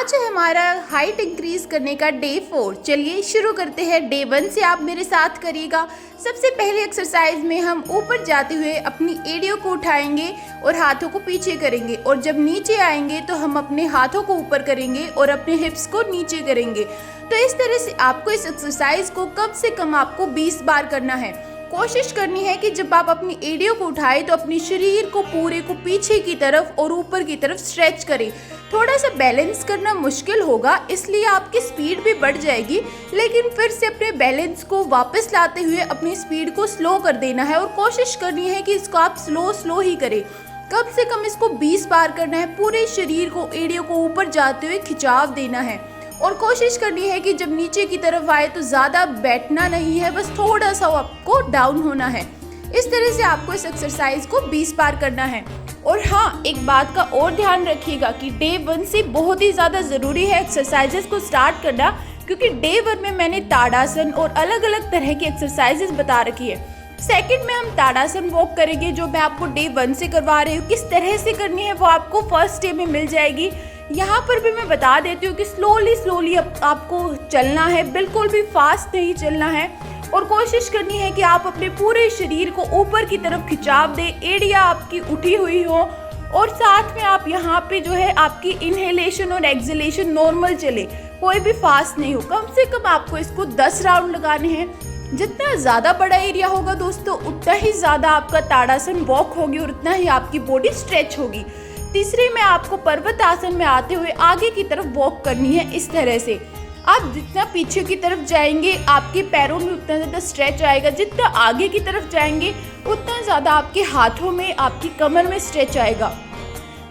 आज है हमारा हाइट इंक्रीज करने का डे 4। चलिए शुरू करते हैं। डे 1 से आप मेरे साथ करिएगा। सबसे पहले एक्सरसाइज में हम ऊपर जाते हुए अपनी एड़ियों को उठाएंगे और हाथों को पीछे करेंगे, और जब नीचे आएंगे तो हम अपने हाथों को ऊपर करेंगे और अपने हिप्स को नीचे करेंगे। तो इस तरह से आपको इस एक्सरसाइज को कम से कम आपको 20 बार करना है। कोशिश करनी है कि जब आप अपनी एड़ियों को उठाएं तो अपने शरीर को पूरे को पीछे की तरफ और ऊपर की तरफ स्ट्रेच करें। थोड़ा सा बैलेंस करना मुश्किल होगा, इसलिए आपकी स्पीड भी बढ़ जाएगी, लेकिन फिर से अपने बैलेंस को वापस लाते हुए अपनी स्पीड को स्लो कर देना है और कोशिश करनी है कि इसको आप स्लो ही करें। कम से कम इसको 20 बार करना है। पूरे शरीर को एड़ियों को ऊपर जाते हुए खिंचाव देना है और कोशिश करनी है कि जब नीचे की तरफ आए तो ज़्यादा बैठना नहीं है, बस थोड़ा सा आपको डाउन होना है। इस तरह से आपको इस एक्सरसाइज को 20 बार करना है। और हाँ, एक बात का और ध्यान रखिएगा कि डे 1 से बहुत ही ज़्यादा ज़रूरी है एक्सरसाइजेस को स्टार्ट करना, क्योंकि डे 1 में मैंने ताड़ासन और अलग अलग तरह की एक्सरसाइजेस बता रखी है। सेकंड में हम ताड़ासन वॉक करेंगे, जो मैं आपको डे 1 से करवा रही हूँ। किस तरह से करनी है वो आपको फर्स्ट डे में मिल जाएगी। यहाँ पर भी मैं बता देती हूँ कि स्लोली आपको चलना है, बिल्कुल भी फास्ट नहीं चलना है, और कोशिश करनी है कि आप अपने पूरे शरीर को ऊपर की तरफ खिंचाव दें, एड़ियाँ आपकी उठी हुई हो, और साथ में आप यहाँ पे जो है आपकी इनहेलेशन और एक्सहेलेशन नॉर्मल चले, कोई भी फास्ट नहीं हो। कम से कम आपको इसको 10 राउंड लगाने हैं। जितना ज़्यादा बड़ा एरिया होगा दोस्तों, उतना ही ज़्यादा आपका ताड़ासन वॉक होगी और उतना ही आपकी बॉडी स्ट्रेच होगी। तीसरे में आपको पर्वत आसन में आते हुए आगे की तरफ वॉक करनी है। इस तरह से आप जितना पीछे की तरफ जाएंगे आपके पैरों में उतना ज़्यादा स्ट्रेच आएगा, जितना आगे की तरफ जाएंगे उतना ज़्यादा आपके हाथों में, आपकी कमर में स्ट्रेच आएगा।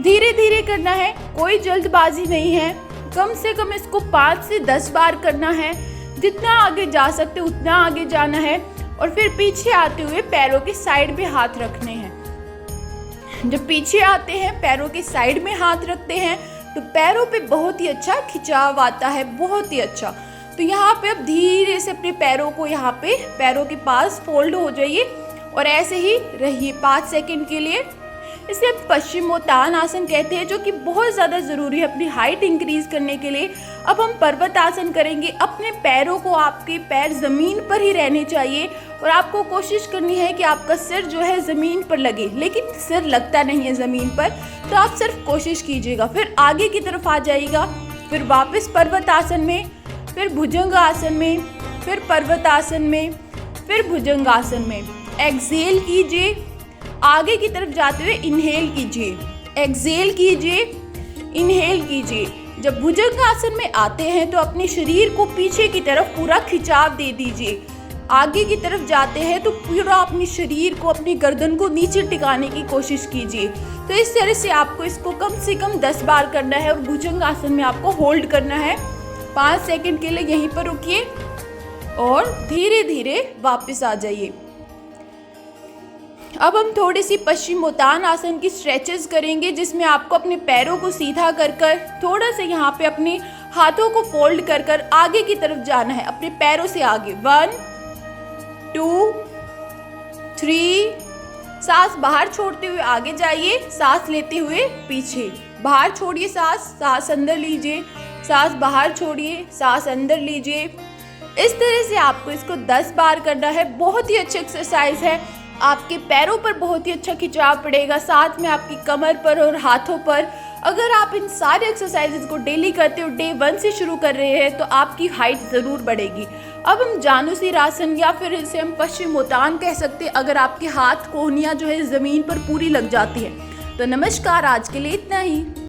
धीरे धीरे करना है, कोई जल्दबाजी नहीं है। कम से कम इसको 5 से 10 बार करना है। जितना आगे जा सकते उतना आगे जाना है, और फिर पीछे आते हुए पैरों के साइड में हाथ रखने हैं। जब पीछे आते हैं पैरों के साइड में हाथ रखते हैं तो पैरों पे बहुत ही अच्छा खिंचाव आता है, बहुत ही अच्छा। तो यहाँ पे अब धीरे से अपने पैरों को यहाँ पे पैरों के पास फोल्ड हो जाइए और ऐसे ही रहिए 5 सेकंड के लिए। इसे पश्चिमोत्तान आसन कहते हैं, जो कि बहुत ज़्यादा ज़रूरी है अपनी हाइट इंक्रीज करने के लिए। अब हम पर्वत आसन करेंगे। अपने पैरों को, आपके पैर ज़मीन पर ही रहने चाहिए, और आपको कोशिश करनी है कि आपका सिर जो है ज़मीन पर लगे, लेकिन सिर लगता नहीं है ज़मीन पर, तो आप सिर्फ कोशिश कीजिएगा। फिर आगे की तरफ आ जाइएगा, फिर वापस पर्वत आसन में, फिर भुजंग आसन में, फिर पर्वत आसन में, फिर भुजंग आसन में। एक्सहेल कीजिए, आगे की तरफ जाते हुए इनहेल कीजिए, एक्सहेल कीजिए, इनहेल कीजिए। जब भुजंग आसन में आते हैं तो अपने शरीर को पीछे की तरफ पूरा खिंचाव दे दीजिए। आगे की तरफ जाते हैं तो पूरा अपने शरीर को, अपनी गर्दन को नीचे टिकाने की कोशिश कीजिए। तो इस तरह से आपको इसको कम से कम 10 बार करना है, और भुजंग आसन में आपको होल्ड करना है 5 सेकंड के लिए। यहीं पर रुकिए और धीरे धीरे वापस आ जाइए। अब हम थोड़ी सी पश्चिमोत्तान आसन की स्ट्रेचेस करेंगे, जिसमें आपको अपने पैरों को सीधा कर थोड़ा सा यहाँ पे अपने हाथों को फोल्ड कर आगे की तरफ जाना है, अपने पैरों से आगे। 1 2 3। सांस बाहर छोड़ते हुए आगे जाइए, सांस लेते हुए पीछे। बाहर छोड़िए सांस, सांस अंदर लीजिए, सांस बाहर छोड़िए, सांस अंदर लीजिए। इस तरह से आपको इसको 10 बार करना है। बहुत ही अच्छी एक्सरसाइज है। आपके पैरों पर बहुत ही अच्छा खिंचाव पड़ेगा, साथ में आपकी कमर पर और हाथों पर। अगर आप इन सारे एक्सरसाइजेज को डेली करते हो, डे 1 से शुरू कर रहे हैं, तो आपकी हाइट ज़रूर बढ़ेगी। अब हम जानुसीरासन, या फिर इसे हम पश्चिमोत्तान कह सकते हैं, अगर आपके हाथ कोहनियाँ जो है ज़मीन पर पूरी लग जाती है। तो नमस्कार, आज के लिए इतना ही।